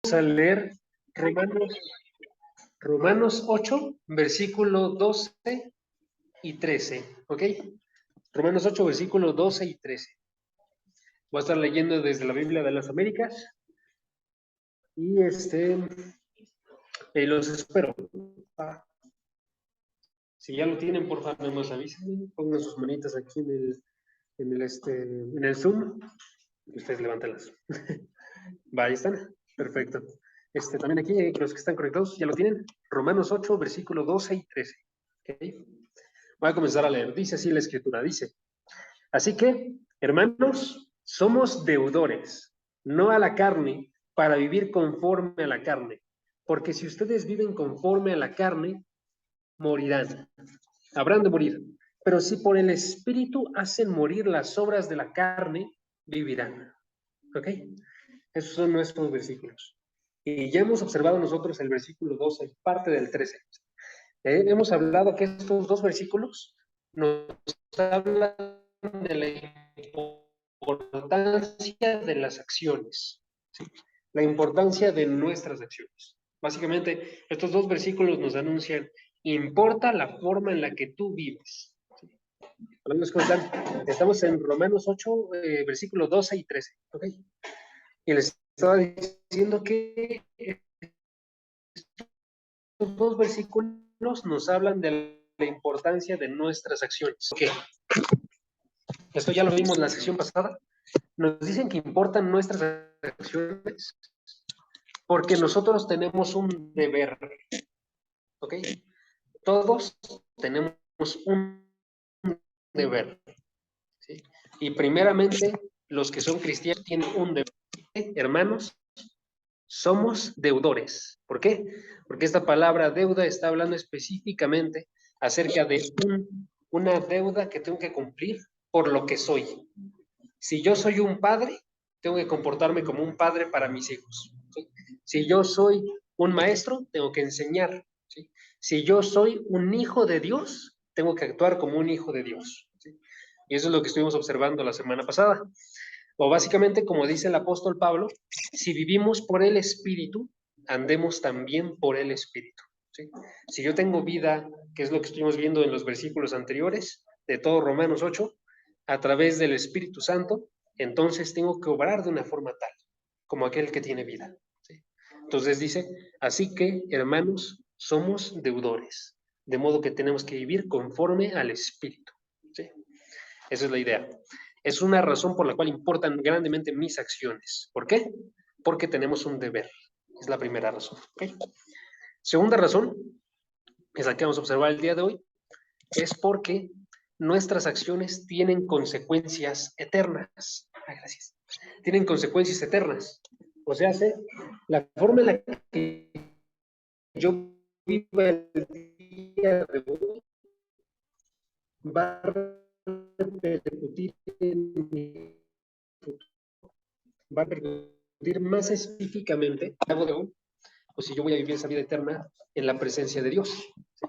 a leer Romanos 8, versículo 12 y 13, ¿ok? Romanos 8, versículo 12 y 13. Voy a estar leyendo desde la Biblia de las Américas y los espero. Si ya lo tienen, por favor, nos avisen, pongan sus manitas aquí en el Zoom y ustedes levántenlas. Va, ahí están. Perfecto. También aquí, los que están conectados, ya lo tienen. Romanos 8, versículo 12 y 13. ¿Okay? Voy a comenzar a leer. Dice así la escritura, dice: así que, hermanos, somos deudores, no a la carne, para vivir conforme a la carne. Porque si ustedes viven conforme a la carne, morirán. Habrán de morir. Pero si por el Espíritu hacen morir las obras de la carne, vivirán. ¿Ok? Esos son nuestros versículos. Y ya hemos observado nosotros el versículo 12, parte del 13. Hemos hablado que estos dos versículos nos hablan de la importancia de las acciones, ¿sí? La importancia de nuestras acciones. Básicamente, estos dos versículos nos anuncian: importa la forma en la que tú vives. ¿Sí? ¿Cómo están? Estamos en Romanos 8, versículos 12 y 13. ¿Ok? Y les estaba diciendo que estos dos versículos nos hablan de la importancia de nuestras acciones. ¿Qué? Esto ya lo vimos en la sección pasada. Nos dicen que importan nuestras acciones porque nosotros tenemos un deber. ¿Ok? Todos tenemos un deber. ¿Sí? Y primeramente, los que son cristianos tienen un deber. Hermanos, somos deudores. ¿Por qué? Porque esta palabra deuda está hablando específicamente acerca de una deuda que tengo que cumplir por lo que soy. Si yo soy un padre, tengo que comportarme como un padre para mis hijos. ¿Sí? Si yo soy un maestro, tengo que enseñar. ¿Sí? Si yo soy un hijo de Dios, tengo que actuar como un hijo de Dios. ¿Sí? Y eso es lo que estuvimos observando la semana pasada. O básicamente, como dice el apóstol Pablo, si vivimos por el Espíritu, andemos también por el Espíritu. ¿Sí? Si yo tengo vida, que es lo que estuvimos viendo en los versículos anteriores de todo Romanos 8, a través del Espíritu Santo, entonces tengo que obrar de una forma tal, como aquel que tiene vida. ¿Sí? Entonces dice, así que, hermanos, somos deudores, de modo que tenemos que vivir conforme al Espíritu. ¿Sí? Esa es la idea. Es una razón por la cual importan grandemente mis acciones. ¿Por qué? Porque tenemos un deber. Es la primera razón. ¿Okay? Segunda razón, que es la que vamos a observar el día de hoy, es porque nuestras acciones tienen consecuencias eternas. Ay, gracias. Tienen consecuencias eternas. O sea, la forma en la que yo vivo el día de hoy va a repercutir en mi futuro. Va a repercutir más específicamente o si yo voy a vivir esa vida eterna en la presencia de Dios. ¿Sí?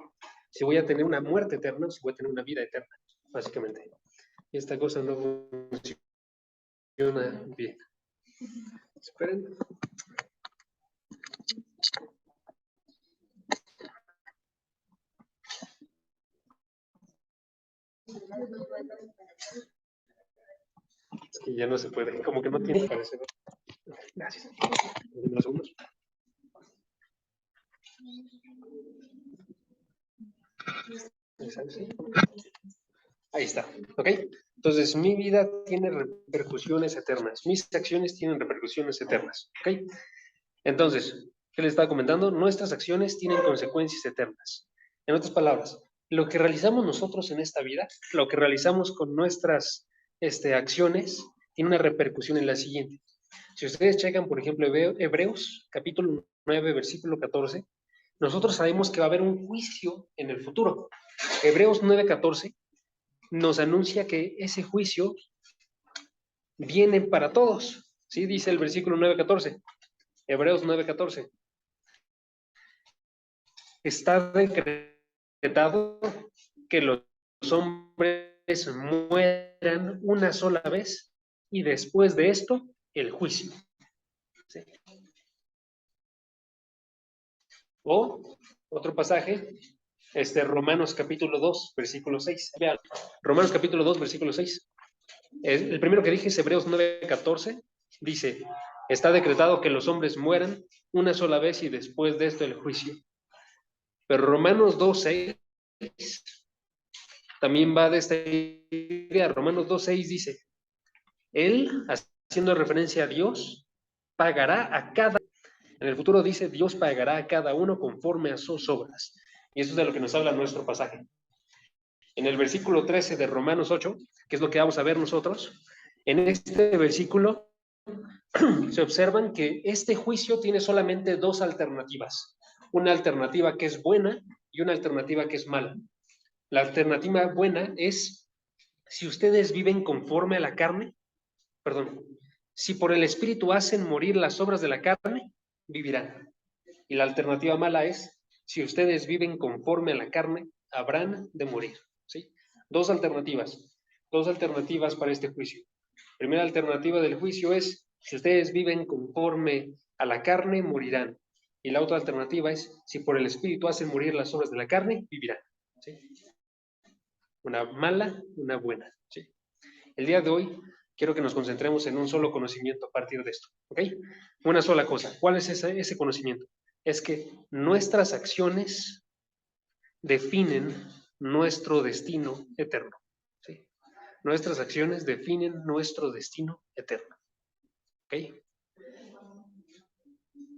Si voy a tener una muerte eterna o si voy a tener una vida eterna, básicamente. Y esta cosa no funciona bien. Esperen. Es que ya no se puede, como que no tiene parecer. Gracias. Unos segundos. Ahí está, ¿ok? Entonces, mi vida tiene repercusiones eternas. Mis acciones tienen repercusiones eternas, ¿ok? Entonces, ¿qué les estaba comentando? Nuestras acciones tienen consecuencias eternas. En otras palabras, lo que realizamos nosotros en esta vida, lo que realizamos con nuestras acciones, tiene una repercusión en la siguiente. Si ustedes checan, por ejemplo, Hebreos, capítulo 9, versículo 14, nosotros sabemos que va a haber un juicio en el futuro. Hebreos 9, 14 nos anuncia que ese juicio viene para todos. ¿Sí? Dice el versículo 9, 14. Hebreos 9, 14. Está decretado que los hombres mueran una sola vez y después de esto, el juicio. ¿Sí? O otro pasaje, Romanos capítulo 2, versículo 6. Vean, Romanos capítulo 2, versículo 6. El primero que dije es Hebreos 9, 14. Dice, está decretado que los hombres mueran una sola vez y después de esto el juicio. Pero Romanos 2, 6 también va de esta idea. Romanos 2, 6 dice, Él, haciendo referencia a Dios, pagará a cada... En el futuro dice, Dios pagará a cada uno conforme a sus obras. Y eso es de lo que nos habla nuestro pasaje. En el versículo 13 de Romanos 8, que es lo que vamos a ver nosotros, en este versículo se observan que este juicio tiene solamente dos alternativas. Una alternativa que es buena y una alternativa que es mala. La alternativa buena es si ustedes viven conforme a la carne, perdón, si por el Espíritu hacen morir las obras de la carne, vivirán. Y la alternativa mala es, si ustedes viven conforme a la carne, habrán de morir. ¿Sí? Dos alternativas para este juicio. Primera alternativa del juicio es, si ustedes viven conforme a la carne, morirán. Y la otra alternativa es, si por el Espíritu hacen morir las obras de la carne, vivirán. ¿Sí? Una mala, una buena. ¿Sí? El día de hoy quiero que nos concentremos en un solo conocimiento a partir de esto. ¿Ok? Una sola cosa. ¿Cuál es ese conocimiento? Es que nuestras acciones definen nuestro destino eterno. ¿Sí? Nuestras acciones definen nuestro destino eterno. ¿Ok?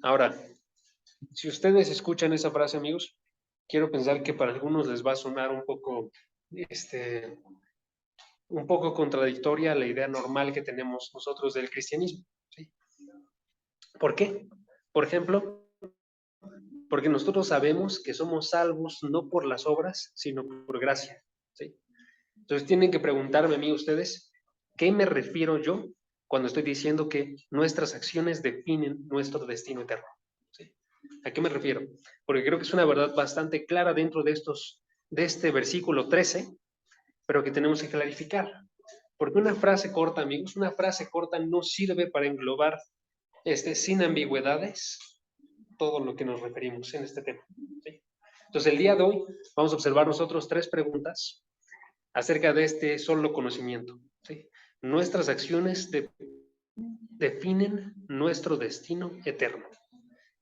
Ahora, si ustedes escuchan esa frase, amigos, quiero pensar que para algunos les va a sonar un poco contradictoria a la idea normal que tenemos nosotros del cristianismo. ¿Sí? ¿Por qué? Por ejemplo, porque nosotros sabemos que somos salvos no por las obras, sino por gracia. ¿Sí? Entonces tienen que preguntarme a mí ustedes, ¿qué me refiero yo cuando estoy diciendo que nuestras acciones definen nuestro destino eterno? ¿Sí? ¿A qué me refiero? Porque creo que es una verdad bastante clara dentro de este versículo 13, pero que tenemos que clarificar. Porque una frase corta, amigos, una frase corta no sirve para englobar sin ambigüedades todo lo que nos referimos en este tema. ¿Sí? Entonces, el día de hoy vamos a observar nosotros 3 preguntas acerca de este solo conocimiento. ¿Sí? Nuestras acciones definen nuestro destino eterno.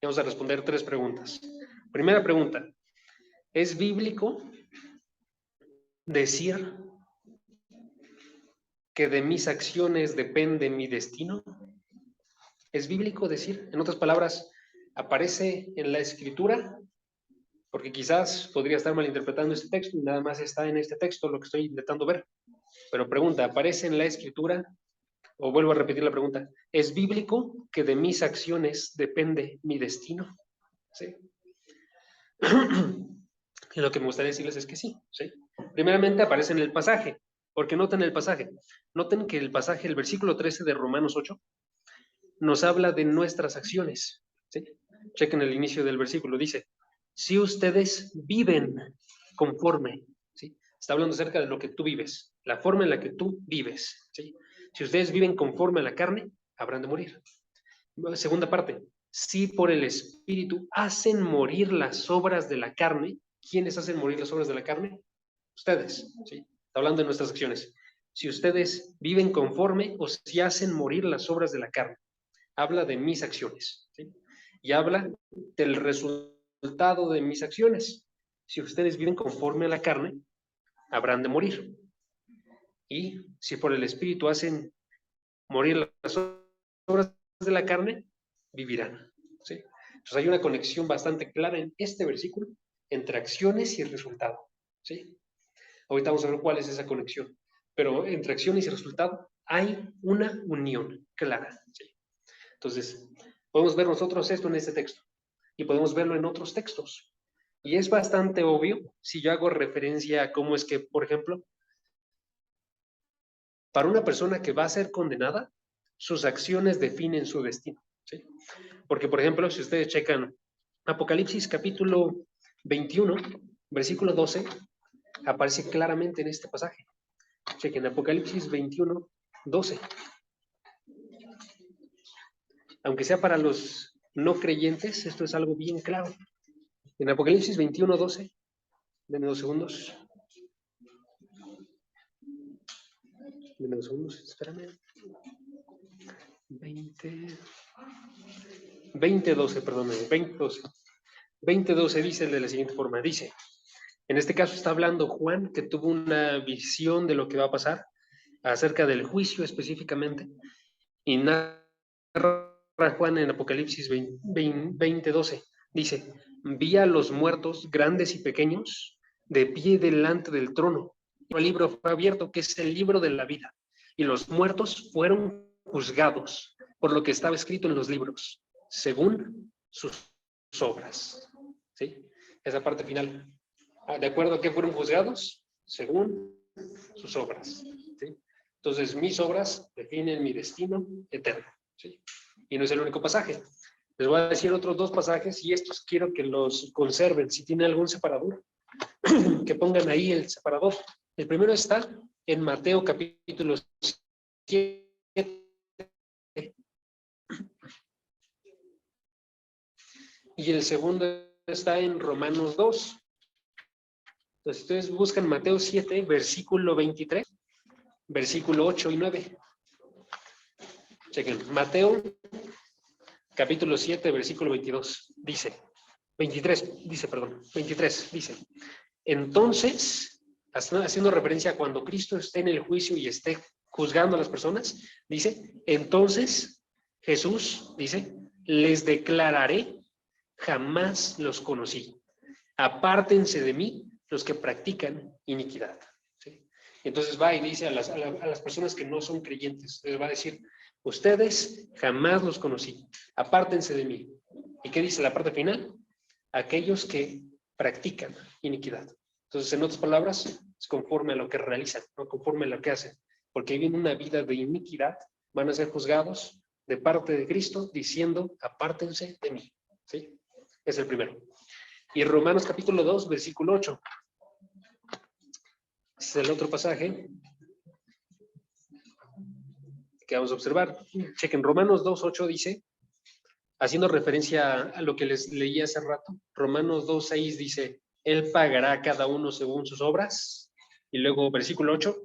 Y vamos a responder 3 preguntas. Primera pregunta, ¿es bíblico decir que de mis acciones depende mi destino? ¿Es bíblico decir? En otras palabras, ¿aparece en la Escritura? Porque quizás podría estar malinterpretando este texto y nada más está en este texto lo que estoy intentando ver. Pero pregunta, ¿aparece en la Escritura? O vuelvo a repetir la pregunta, ¿es bíblico que de mis acciones depende mi destino? ¿Sí? Y lo que me gustaría decirles es que sí, ¿sí? Primeramente aparece en el pasaje, porque noten el pasaje. Noten que el pasaje, el versículo 13 de Romanos 8, nos habla de nuestras acciones. ¿Sí? Chequen el inicio del versículo, dice, si ustedes viven conforme, ¿sí? Está hablando acerca de lo que tú vives, la forma en la que tú vives. ¿Sí? Si ustedes viven conforme a la carne, habrán de morir. Segunda parte, si por el Espíritu hacen morir las obras de la carne, ¿quiénes hacen morir las obras de la carne? Ustedes, ¿sí? Está hablando de nuestras acciones. Si ustedes viven conforme o si hacen morir las obras de la carne, habla de mis acciones, ¿sí? Y habla del resultado de mis acciones. Si ustedes viven conforme a la carne, habrán de morir. Y si por el Espíritu hacen morir las obras de la carne, vivirán. ¿Sí? Entonces hay una conexión bastante clara en este versículo entre acciones y resultado. ¿Sí? Ahorita vamos a ver cuál es esa conexión. Pero entre acciones y resultado hay una unión clara. ¿Sí? Entonces, podemos ver nosotros esto en este texto y podemos verlo en otros textos. Y es bastante obvio si yo hago referencia a cómo es que, por ejemplo, para una persona que va a ser condenada, sus acciones definen su destino. ¿Sí? Porque, por ejemplo, si ustedes checan Apocalipsis capítulo 21, versículo 12, aparece claramente en este pasaje. Chequen Apocalipsis 21, 12. Aunque sea para los no creyentes, esto es algo bien claro. En Apocalipsis 21:12, denme 2 segundos. Denme 2 segundos, espérame. 20:12, perdóname, 20:12. 20:12 dice de la siguiente forma, dice, en este caso está hablando Juan, que tuvo una visión de lo que va a pasar, acerca del juicio específicamente, y narra Juan en Apocalipsis 20:12, dice, vi a los muertos, grandes y pequeños, de pie delante del trono. El libro fue abierto, que es el libro de la vida, y los muertos fueron juzgados por lo que estaba escrito en los libros, según sus obras. ¿Sí? Esa parte final. ¿De acuerdo a qué fueron juzgados? Según sus obras. ¿Sí? Entonces, mis obras definen mi destino eterno. ¿Sí? Y no es el único pasaje. Les voy a decir otros 2 pasajes y estos quiero que los conserven. Si tienen algún separador, que pongan ahí el separador. El primero está en Mateo capítulo 7. Y el segundo está en Romanos 2. Entonces, ustedes buscan Mateo 7, versículo 23, versículo 8 y 9. Chequen, Mateo, capítulo 7, versículo 22, dice, 23, dice, entonces, haciendo referencia a cuando Cristo esté en el juicio y esté juzgando a las personas, dice, entonces, Jesús, dice, les declararé, jamás los conocí. Apártense de mí los que practican iniquidad. ¿Sí? Entonces va y dice a las personas que no son creyentes, les va a decir, ustedes jamás los conocí, apártense de mí. ¿Y qué dice la parte final? Aquellos que practican iniquidad. Entonces, en otras palabras, es conforme a lo que realizan, no conforme a lo que hacen, porque viven una vida de iniquidad, van a ser juzgados de parte de Cristo diciendo, apártense de mí. ¿Sí? Es el primero. Y Romanos capítulo 2, versículo 8. Es el otro pasaje que vamos a observar. Chequen, Romanos 2, 8 dice, haciendo referencia a lo que les leí hace rato, Romanos 2, 6 dice, Él pagará a cada uno según sus obras. Y luego, versículo 8,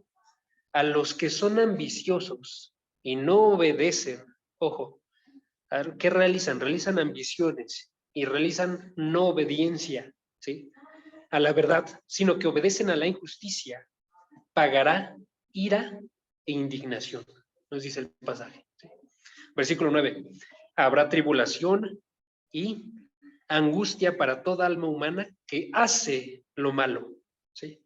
a los que son ambiciosos y no obedecen, ojo, ¿qué realizan? Realizan ambiciones y realizan no obediencia, ¿sí? A la verdad, sino que obedecen a la injusticia, pagará ira e indignación, nos dice el pasaje. ¿Sí? Versículo 9, habrá tribulación y angustia para toda alma humana que hace lo malo, ¿sí?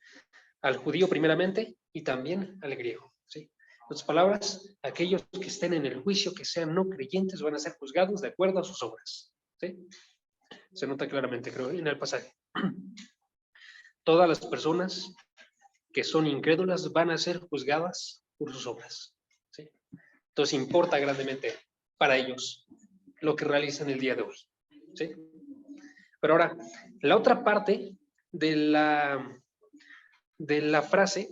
Al judío primeramente y también al griego, ¿sí? En otras palabras, aquellos que estén en el juicio, que sean no creyentes, van a ser juzgados de acuerdo a sus obras, ¿sí? Se nota claramente, creo, en el pasaje. Todas las personas que son incrédulas van a ser juzgadas por sus obras, ¿sí? Entonces importa grandemente para ellos lo que realizan el día de hoy, ¿sí? Pero ahora, la otra parte de la frase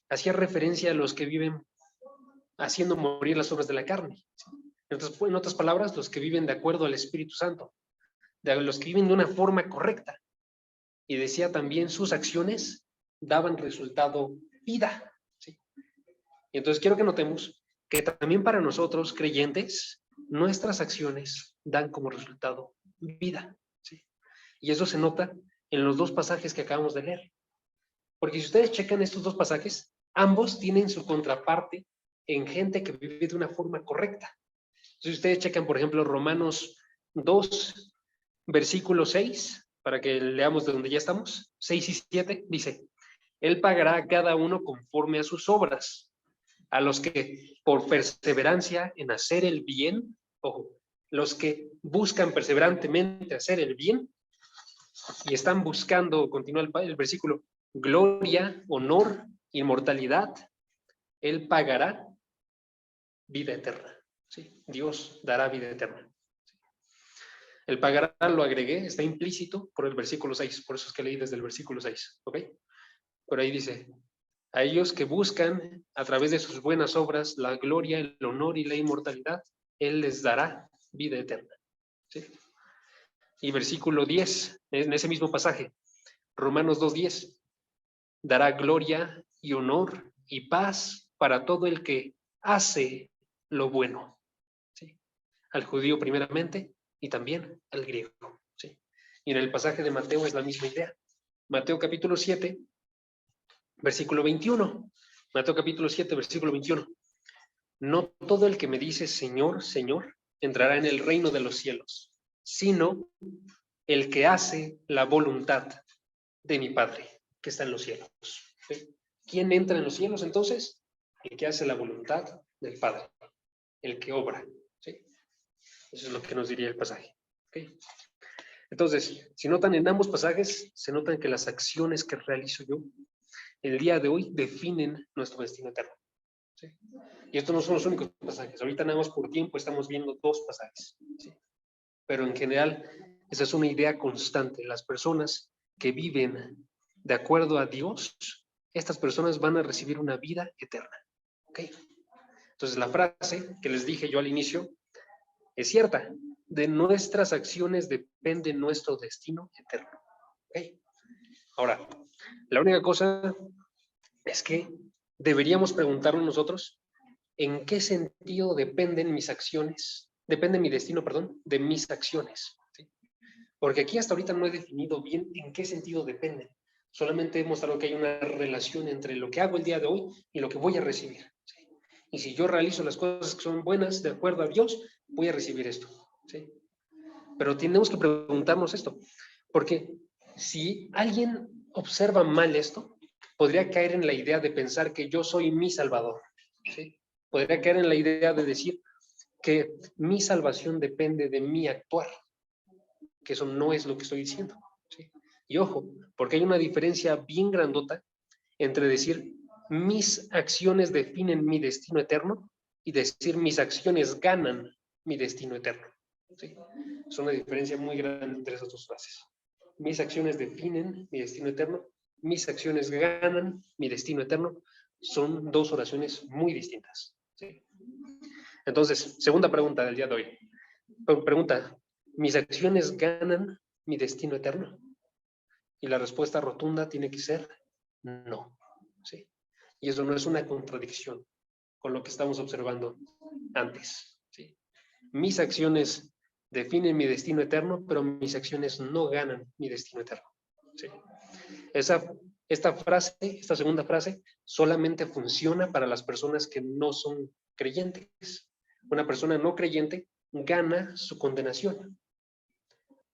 hacía referencia a los que viven haciendo morir las obras de la carne. ¿Sí? En otras palabras, los que viven de acuerdo al Espíritu Santo, de los que viven de una forma correcta. Y decía también, sus acciones daban resultado vida. ¿Sí? Y entonces quiero que notemos que también para nosotros, creyentes, nuestras acciones dan como resultado vida. ¿Sí? Y eso se nota en los 2 pasajes que acabamos de leer. Porque si ustedes checan estos 2 pasajes, ambos tienen su contraparte en gente que vive de una forma correcta. Si ustedes checan, por ejemplo, Romanos 2, versículo 6, para que leamos de donde ya estamos, 6 y 7, dice, Él pagará a cada uno conforme a sus obras, a los que por perseverancia en hacer el bien, ojo, los que buscan perseverantemente hacer el bien y están buscando, continúa el versículo, gloria, honor, inmortalidad, Él pagará vida eterna. ¿Sí? Dios dará vida eterna. El pagará, lo agregué, está implícito por el versículo 6, por eso es que leí desde el versículo 6, ¿ok? Por ahí dice, a ellos que buscan a través de sus buenas obras la gloria, el honor y la inmortalidad, Él les dará vida eterna. ¿Sí? Y versículo 10, en ese mismo pasaje, Romanos 2:10, dará gloria y honor y paz para todo el que hace lo bueno, ¿sí? Al judío primeramente y también al griego, ¿sí? Y en el pasaje de Mateo es la misma idea. Mateo capítulo 7, versículo 21. Mateo capítulo 7, versículo 21. No todo el que me dice Señor, Señor, entrará en el reino de los cielos, sino el que hace la voluntad de mi Padre que está en los cielos. ¿Sí? ¿Quién entra en los cielos entonces? El que hace la voluntad del Padre, el que obra. ¿Sí? Eso es lo que nos diría el pasaje. ¿Okay? Entonces, si notan en ambos pasajes, se notan que las acciones que realizo yo el día de hoy definen nuestro destino eterno. ¿Sí? Y estos no son los únicos pasajes. Ahorita nada más por tiempo estamos viendo 2 pasajes. ¿Sí? Pero en general, esa es una idea constante. Las personas que viven de acuerdo a Dios, estas personas van a recibir una vida eterna. ¿Ok? Entonces, la frase que les dije yo al inicio es cierta. De nuestras acciones depende nuestro destino eterno. ¿Ok? Ahora, la única cosa es que deberíamos preguntarnos nosotros en qué sentido dependen mis acciones, depende mi destino, perdón, de mis acciones. ¿Sí? Porque aquí hasta ahorita no he definido bien en qué sentido dependen. Solamente he mostrado que hay una relación entre lo que hago el día de hoy y lo que voy a recibir. ¿Sí? Y si yo realizo las cosas que son buenas de acuerdo a Dios, voy a recibir esto. ¿Sí? Pero tenemos que preguntarnos esto, porque si alguien observa mal esto, podría caer en la idea de pensar que yo soy mi salvador. ¿Sí? Podría caer en la idea de decir que mi salvación depende de mi actuar, que eso no es lo que estoy diciendo. ¿Sí? Y ojo, porque hay una diferencia bien grandota entre decir mis acciones definen mi destino eterno y decir mis acciones ganan mi destino eterno. ¿Sí? Es una diferencia muy grande entre esas 2 frases. Mis acciones definen mi destino eterno, mis acciones ganan mi destino eterno. Son 2 oraciones muy distintas. ¿Sí? Entonces, segunda pregunta del día de hoy. Pregunta, ¿mis acciones ganan mi destino eterno? Y la respuesta rotunda tiene que ser no. ¿Sí? Y eso no es una contradicción con lo que estamos observando antes. ¿Sí? Mis acciones definen mi destino eterno, pero mis acciones no ganan mi destino eterno. ¿Sí? Esta frase, esta segunda frase, solamente funciona para las personas que no son creyentes. Una persona no creyente gana su condenación,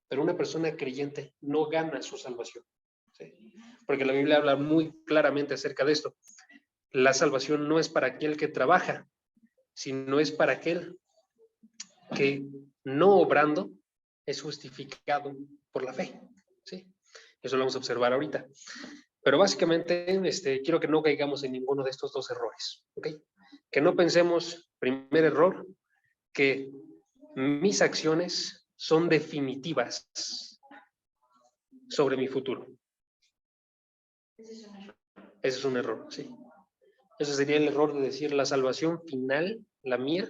pero una persona creyente no gana su salvación. ¿Sí? Porque la Biblia habla muy claramente acerca de esto. La salvación no es para aquel que trabaja, sino es para aquel que no obrando es justificado por la fe. ¿Sí? Eso lo vamos a observar ahorita. Pero básicamente quiero que no caigamos en ninguno de estos 2 errores. ¿Okay? Que no pensemos, primer error, que mis acciones son definitivas sobre mi futuro. Ese es un error, sí. Ese sería el error de decir la salvación final, la mía,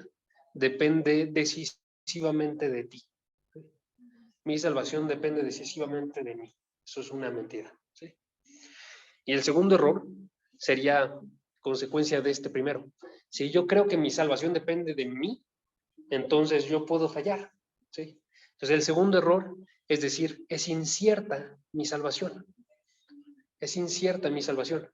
depende decisivamente de ti. Mi salvación depende decisivamente de mí. Eso es una mentira. ¿Sí? Y el segundo error sería consecuencia de este primero. Si yo creo que mi salvación depende de mí, entonces yo puedo fallar. ¿Sí? Entonces el segundo error es decir, es incierta mi salvación. Es incierta mi salvación.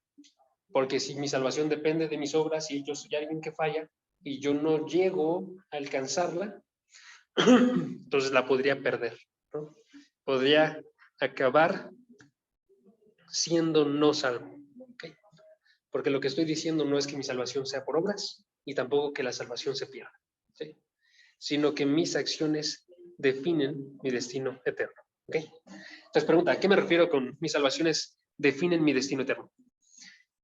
Porque si mi salvación depende de mis obras y yo soy alguien que falla y yo no llego a alcanzarla, entonces la podría perder, ¿no? Podría acabar siendo no salvo. ¿Okay? Porque lo que estoy diciendo no es que mi salvación sea por obras y tampoco que la salvación se pierda, ¿sí? Sino que mis acciones definen mi destino eterno. ¿Okay? Entonces pregunta, ¿a qué me refiero con mis salvaciones definen mi destino eterno?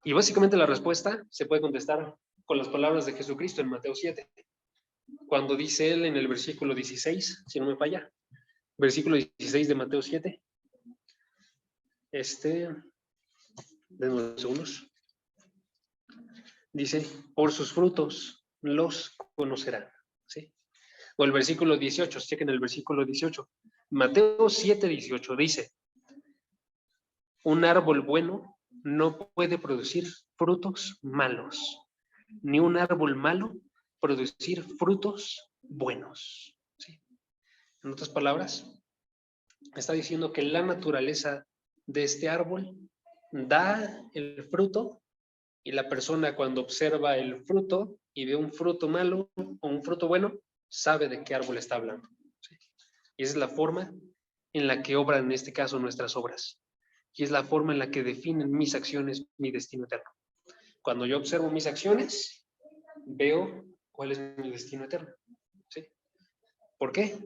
Y básicamente la respuesta se puede contestar con las palabras de Jesucristo en Mateo 7, cuando dice él en el versículo 16, si no me falla, versículo 16 de Mateo 7, de unos segundos, dice, por sus frutos los conocerán, ¿sí? O el versículo 18, chequen el versículo 18, Mateo 7:18 dice, un árbol bueno no puede producir frutos malos, ni un árbol malo producir frutos buenos. ¿Sí? En otras palabras, está diciendo que la naturaleza de este árbol da el fruto y la persona cuando observa el fruto y ve un fruto malo o un fruto bueno, sabe de qué árbol está hablando. ¿Sí? Y esa es la forma en la que obran en este caso nuestras obras. Y es la forma en la que definen mis acciones, mi destino eterno. Cuando yo observo mis acciones, veo cuál es mi destino eterno. ¿Sí? ¿Por qué?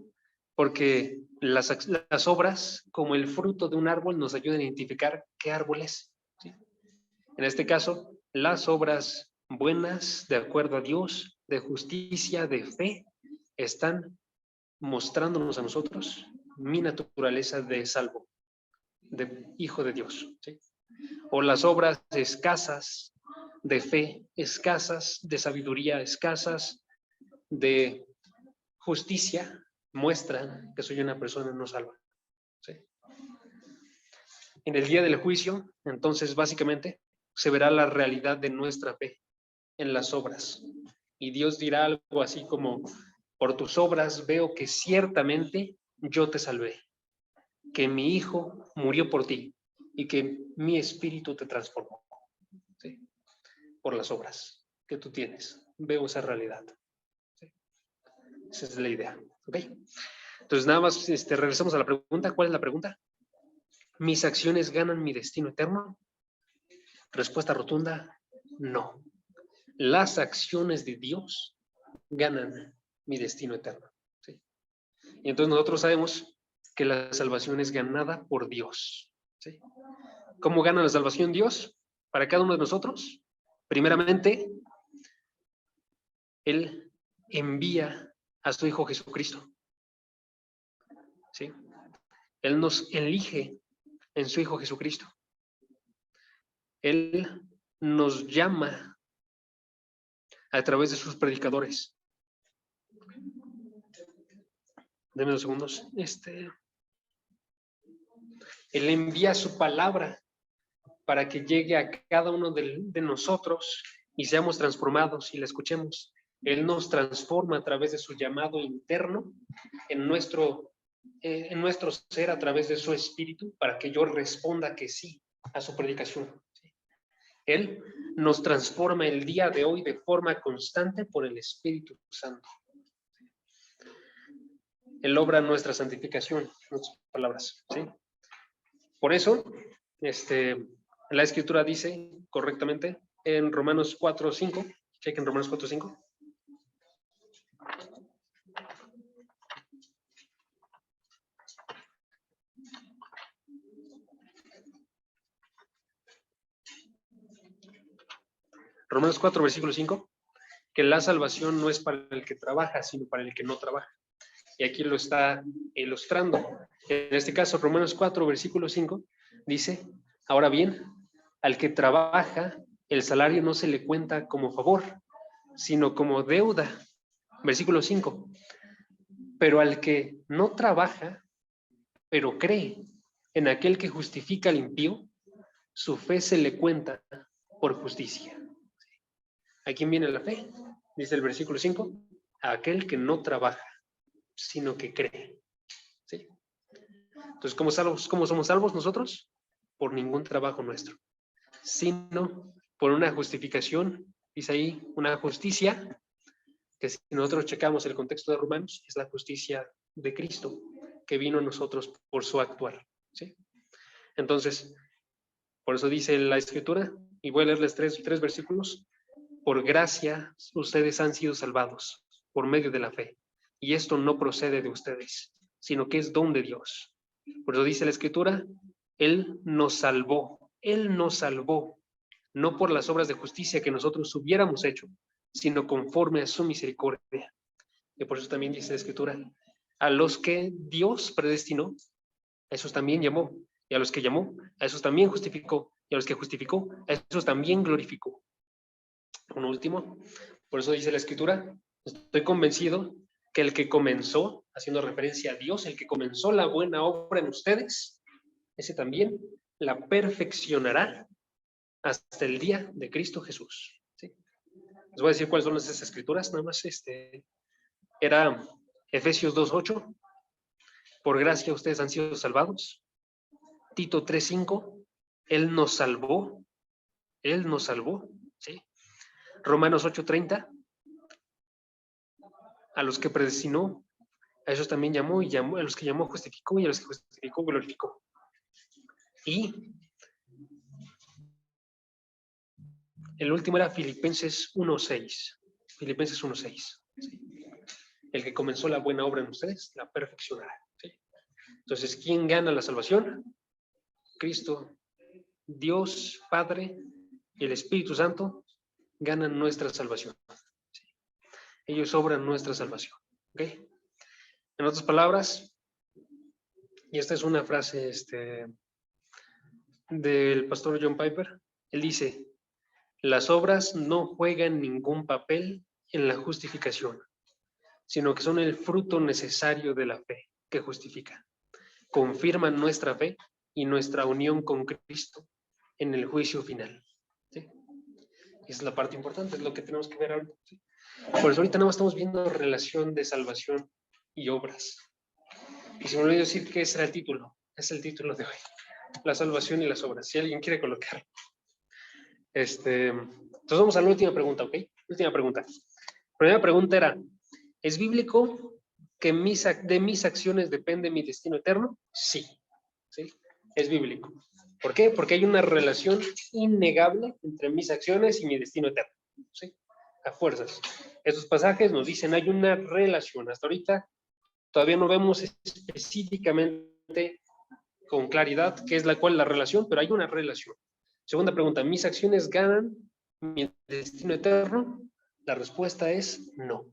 Porque las obras, como el fruto de un árbol, nos ayudan a identificar qué árbol es. ¿Sí? En este caso, las obras buenas, de acuerdo a Dios, de justicia, de fe, están mostrándonos a nosotros mi naturaleza de salvo, de hijo de Dios. ¿Sí? O las obras escasas de fe, escasas de sabiduría, escasas de justicia, muestran que soy una persona no salva. ¿Sí? En el día del juicio, entonces, básicamente, se verá la realidad de nuestra fe en las obras. Y Dios dirá algo así como, por tus obras veo que ciertamente yo te salvé, que mi Hijo murió por ti y que mi espíritu te transformó. ¿Sí? Por las obras que tú tienes. Veo esa realidad. ¿Sí? Esa es la idea. ¿Ok? Entonces, nada más regresamos a la pregunta. ¿Cuál es la pregunta? ¿Mis acciones ganan mi destino eterno? Respuesta rotunda, no. Las acciones de Dios ganan mi destino eterno. ¿Sí? Y entonces nosotros sabemos que la salvación es ganada por Dios. ¿Sí? ¿Cómo gana la salvación Dios para cada uno de nosotros? Primeramente, Él envía a su Hijo Jesucristo. ¿Sí? Él nos elige en su Hijo Jesucristo. Él nos llama a través de sus predicadores. Denme unos segundos. Él envía su palabra para que llegue a cada uno de nosotros y seamos transformados y la escuchemos. Él nos transforma a través de su llamado interno en nuestro ser, a través de su espíritu, para que yo responda que sí a su predicación. Él nos transforma el día de hoy de forma constante por el Espíritu Santo. Él obra nuestra santificación, en otras palabras. ¿Sí? Por eso, la Escritura dice correctamente en Romanos 4:5, chequen Romanos 4:5. Romanos 4, versículo 5, que la salvación no es para el que trabaja, sino para el que no trabaja. Y aquí lo está ilustrando. En este caso, Romanos 4, versículo 5, dice, ahora bien, al que trabaja, el salario no se le cuenta como favor, sino como deuda. Versículo 5, pero al que no trabaja, pero cree en aquel que justifica al impío, su fe se le cuenta por justicia. ¿A quién viene la fe? Dice el versículo 5, a aquel que no trabaja, sino que cree. ¿Sí? Entonces, ¿cómo somos salvos nosotros? Por ningún trabajo nuestro, sino por una justificación, dice ahí, una justicia, que si nosotros checamos el contexto de Romanos, es la justicia de Cristo, que vino a nosotros por su actuar. ¿Sí? Entonces, por eso dice la Escritura, y voy a leerles tres versículos, por gracia ustedes han sido salvados, por medio de la fe, y esto no procede de ustedes, sino que es don de Dios. Por eso dice la Escritura, Él nos salvó, no por las obras de justicia que nosotros hubiéramos hecho, sino conforme a su misericordia. Y por eso también dice la Escritura, a los que Dios predestinó, a esos también llamó, y a los que llamó, a esos también justificó, y a los que justificó, a esos también glorificó. Un último, por eso dice la Escritura, estoy convencido que el que comenzó, haciendo referencia a Dios, el que comenzó la buena obra en ustedes, ese también la perfeccionará hasta el día de Cristo Jesús. ¿Sí? Les voy a decir cuáles son esas escrituras, nada más era Efesios 2:8, por gracia ustedes han sido salvados. Tito 3:5, Él nos salvó, ¿sí? Romanos 8:30, a los que predestinó, a esos también llamó, y llamó, a los que llamó justificó, y a los que justificó glorificó. Y el último era Filipenses 1:6. Filipenses 1:6. ¿Sí? El que comenzó la buena obra en ustedes, la perfeccionará. ¿Sí? Entonces, ¿quién gana la salvación? Cristo, Dios Padre y el Espíritu Santo ganan nuestra salvación. ¿Sí? Ellos obran nuestra salvación. ¿Ok? En otras palabras, y esta es una frase del pastor John Piper, él dice: las obras no juegan ningún papel en la justificación, sino que son el fruto necesario de la fe que justifica. Confirman nuestra fe y nuestra unión con Cristo en el juicio final. ¿Sí? Esa es la parte importante, es lo que tenemos que ver ahora. ¿Sí? Por eso ahorita nada más estamos viendo relación de salvación y obras. Y se me olvidó decir que ese era el título. Es el título de hoy. La salvación y las obras. Si alguien quiere colocar. Entonces vamos a la última pregunta, ¿ok? Última pregunta. La primera pregunta era: ¿es bíblico que de mis acciones depende mi destino eterno? Sí. ¿Sí? Es bíblico. ¿Por qué? Porque hay una relación innegable entre mis acciones y mi destino eterno. ¿Sí? A fuerzas. Estos pasajes nos dicen hay una relación. Hasta ahorita todavía no vemos específicamente con claridad qué es la relación, pero hay una relación. Segunda pregunta: ¿mis acciones ganan mi destino eterno? La respuesta es no.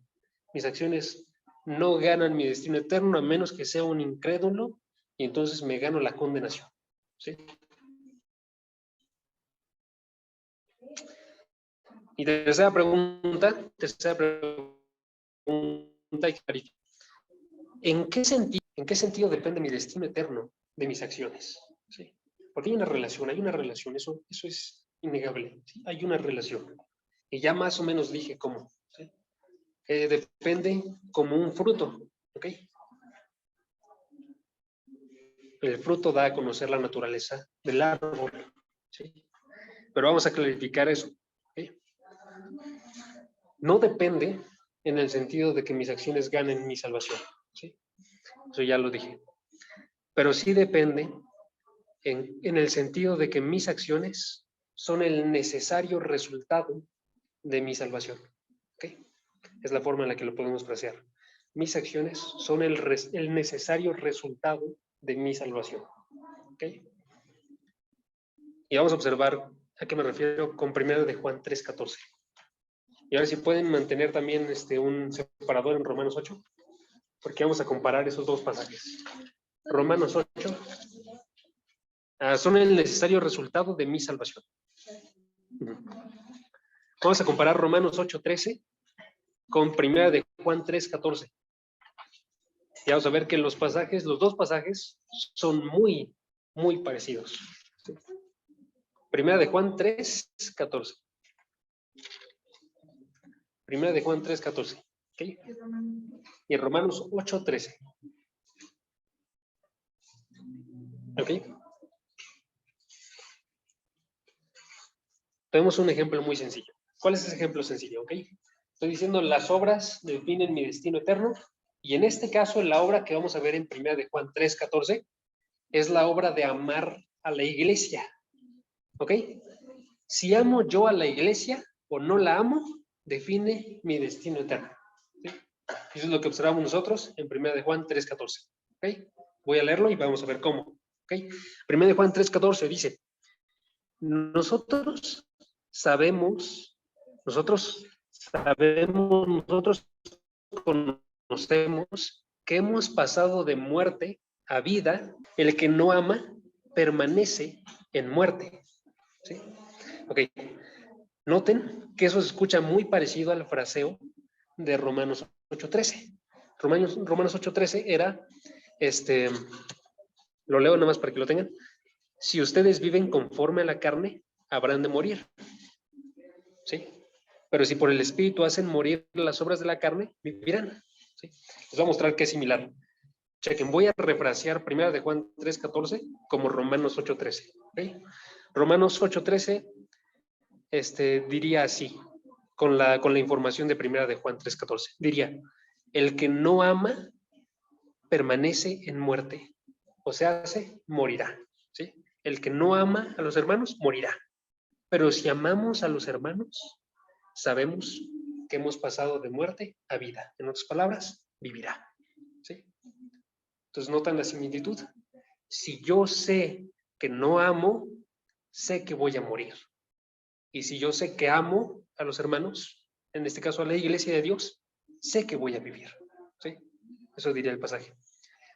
Mis acciones no ganan mi destino eterno a menos que sea un incrédulo y entonces me gano la condenación. ¿Sí? Y tercera pregunta ¿en qué sentido depende mi destino eterno de mis acciones? ¿Sí? Porque hay una relación, eso es innegable. ¿Sí? Hay una relación. Y ya más o menos dije cómo. ¿Sí? Depende como un fruto. ¿Ok? El fruto da a conocer la naturaleza del árbol. ¿Sí? Pero vamos a clarificar eso. ¿Ok? No depende en el sentido de que mis acciones ganen mi salvación. ¿Sí? Eso ya lo dije. Pero sí depende en el sentido de que mis acciones son el necesario resultado de mi salvación. ¿Okay? Es la forma en la que lo podemos frasear. Mis acciones son el necesario resultado de mi salvación. ¿Okay? Y vamos a observar a qué me refiero con 1 de Juan 3:14. Y a ver si pueden mantener también un separador en Romanos 8, porque vamos a comparar esos dos pasajes. Romanos 8 son el necesario resultado de mi salvación. Vamos a comparar Romanos 8:13 con 1 de Juan 3:14. Y vamos a ver que los dos pasajes son muy, muy parecidos. 1 de Juan 3:14. 1 de Juan 3:14. ¿Okay? Y Romanos 8:13. ¿Ok? Tenemos un ejemplo muy sencillo. ¿Cuál es ese ejemplo sencillo? ¿Ok? Estoy diciendo las obras definen mi destino eterno. Y en este caso, la obra que vamos a ver en 1 de Juan 3:14 es la obra de amar a la iglesia. ¿Ok? Si amo yo a la iglesia o no la amo, define mi destino eterno. ¿Sí? Eso es lo que observamos nosotros en 1 de Juan 3:14. ¿Ok? Voy a leerlo y vamos a ver cómo. ¿Ok? 1 de Juan 3:14 dice: nosotros conocemos que hemos pasado de muerte a vida. El que no ama permanece en muerte. ¿Sí? Ok. Noten que eso se escucha muy parecido al fraseo de Romanos 8:13. Romanos 8:13 era, lo leo nada más para que lo tengan. Si ustedes viven conforme a la carne, habrán de morir. ¿Sí? Pero si por el Espíritu hacen morir las obras de la carne, vivirán. ¿Sí? Les voy a mostrar que es similar. Chequen, voy a refrasear 1 de Juan 3:14 como Romanos 8:13. ¿Okay? Romanos 8:13 diría así, con la información de 1 de Juan 3:14. Diría, el que no ama permanece en muerte, o sea, morirá. ¿Sí? El que no ama a los hermanos, morirá. Pero si amamos a los hermanos, sabemos que hemos pasado de muerte a vida. En otras palabras, vivirá. ¿Sí? Entonces, ¿notan la similitud? Si yo sé que no amo, sé que voy a morir. Y si yo sé que amo a los hermanos, en este caso a la iglesia de Dios, sé que voy a vivir. ¿Sí? Eso diría el pasaje.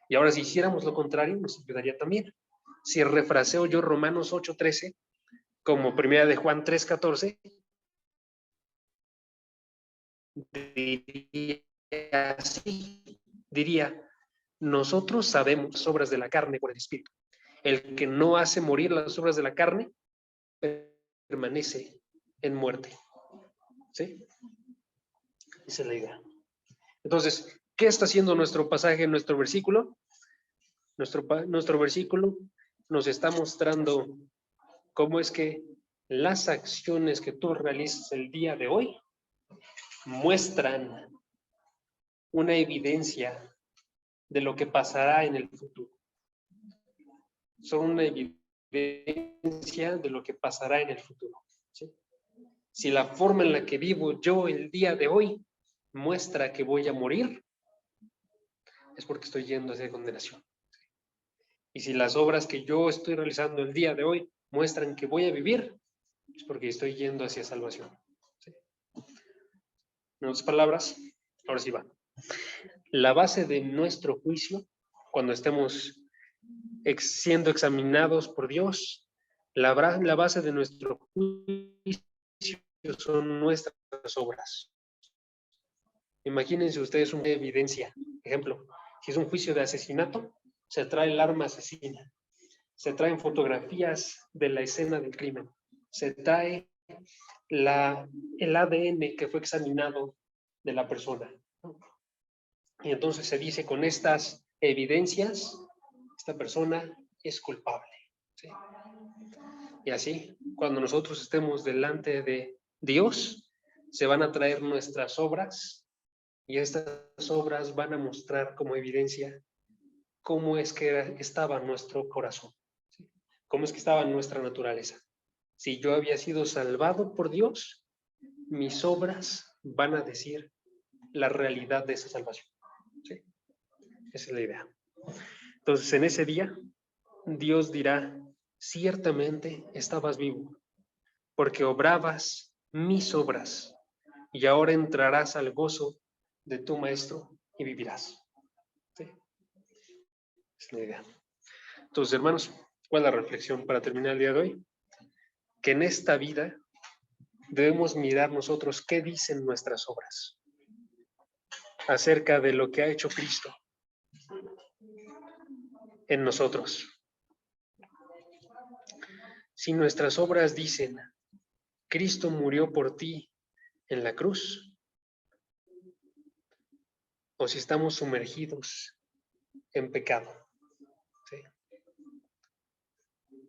Y ahora, si hiciéramos lo contrario, nos ayudaría también. Si refraseo yo Romanos 8:13 como 1 de Juan 3:14, diría así, diría, nosotros sabemos las obras de la carne por el Espíritu. El que no hace morir las obras de la carne permanece en muerte. ¿Sí? Esa es la idea. Entonces, ¿qué está haciendo nuestro pasaje, nuestro versículo? Nuestro versículo nos está mostrando cómo es que las acciones que tú realizas el día de hoy muestran una evidencia de lo que pasará en el futuro. Son una evidencia de lo que pasará en el futuro. ¿Sí? Si la forma en la que vivo yo el día de hoy muestra que voy a morir, es porque estoy yendo hacia condenación. Y si las obras que yo estoy realizando el día de hoy muestran que voy a vivir, es porque estoy yendo hacia salvación. ¿Sí? En otras palabras, ahora sí va. La base de nuestro juicio, cuando estemos siendo examinados por Dios, la base de nuestro juicio son nuestras obras. Imagínense ustedes una evidencia. Ejemplo, si es un juicio de asesinato, se trae el arma asesina. Se traen fotografías de la escena del crimen. Se trae el ADN que fue examinado de la persona. Y entonces se dice, con estas evidencias, esta persona es culpable. ¿Sí? Y así, cuando nosotros estemos delante de Dios, se van a traer nuestras obras y estas obras van a mostrar como evidencia cómo es que estaba nuestro corazón, ¿sí? Cómo es que estaba nuestra naturaleza. Si yo había sido salvado por Dios, mis obras van a decir la realidad de esa salvación. ¿Sí? Esa es la idea. Entonces, en ese día, Dios dirá, ciertamente estabas vivo, porque obrabas mis obras, y ahora entrarás al gozo de tu Maestro y vivirás. ¿Sí? Es la idea. Entonces, hermanos, ¿cuál es la reflexión para terminar el día de hoy? Que en esta vida debemos mirar nosotros qué dicen nuestras obras acerca de lo que ha hecho Cristo en nosotros. Si nuestras obras dicen, Cristo murió por ti en la cruz, o si estamos sumergidos en pecado. ¿Sí?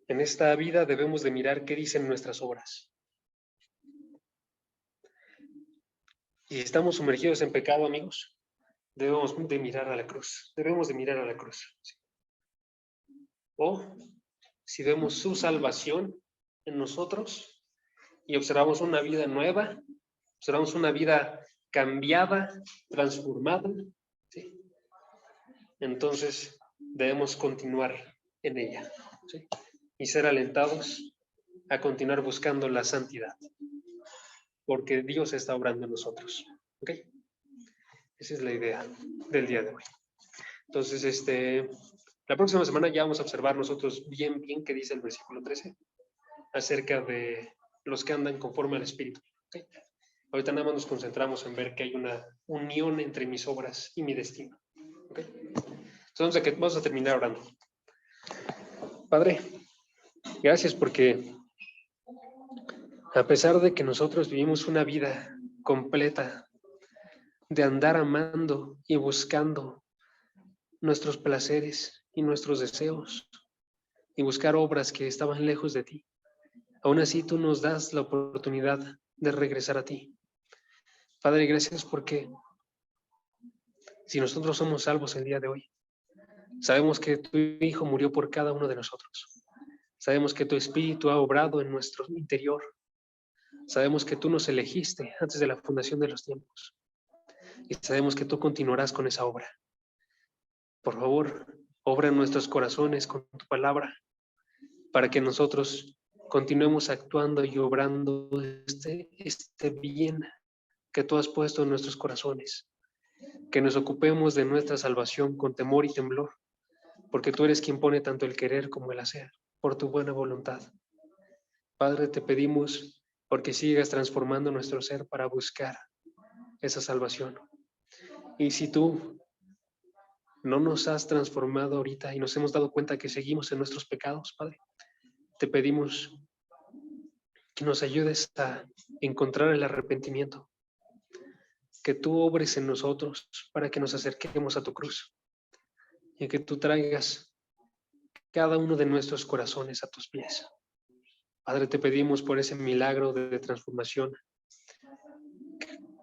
En esta vida debemos de mirar qué dicen nuestras obras. Y si estamos sumergidos en pecado, amigos, debemos de mirar a la cruz. Debemos de mirar a la cruz. ¿Sí? O si vemos su salvación en nosotros y observamos una vida nueva, observamos una vida cambiada, transformada, ¿sí? Entonces debemos continuar en ella, ¿sí? Y ser alentados a continuar buscando la santidad, porque Dios está obrando en nosotros. ¿Ok? Esa es la idea del día de hoy. Entonces, la próxima semana ya vamos a observar nosotros bien qué dice el versículo 13 acerca de los que andan conforme al Espíritu. ¿Okay? Ahorita nada más nos concentramos en ver que hay una unión entre mis obras y mi destino. ¿Okay? Entonces vamos a terminar orando. Padre, gracias porque a pesar de que nosotros vivimos una vida completa de andar amando y buscando nuestros placeres y nuestros deseos y buscar obras que estaban lejos de ti, aún así tú nos das la oportunidad de regresar a ti. Padre, gracias porque si nosotros somos salvos el día de hoy, sabemos que tu Hijo murió por cada uno de nosotros. Sabemos que tu Espíritu ha obrado en nuestro interior. Sabemos que tú nos elegiste antes de la fundación de los tiempos. Y sabemos que tú continuarás con esa obra. Por favor, obra en nuestros corazones con tu palabra, para que nosotros continuemos actuando y obrando este bien que tú has puesto en nuestros corazones. Que nos ocupemos de nuestra salvación con temor y temblor, porque tú eres quien pone tanto el querer como el hacer, por tu buena voluntad. Padre, te pedimos porque sigas transformando nuestro ser para buscar esa salvación. Y si tú no nos has transformado ahorita y nos hemos dado cuenta que seguimos en nuestros pecados, Padre, te pedimos que nos ayudes a encontrar el arrepentimiento, que tú obres en nosotros para que nos acerquemos a tu cruz y que tú traigas cada uno de nuestros corazones a tus pies. Padre, te pedimos por ese milagro de transformación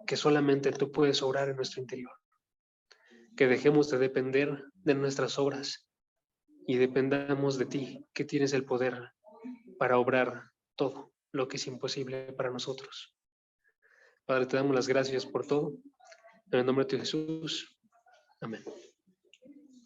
que solamente tú puedes obrar en nuestro interior. Que dejemos de depender de nuestras obras y dependamos de ti, que tienes el poder para obrar todo lo que es imposible para nosotros. Padre, te damos las gracias por todo. En el nombre de Jesús. Amén.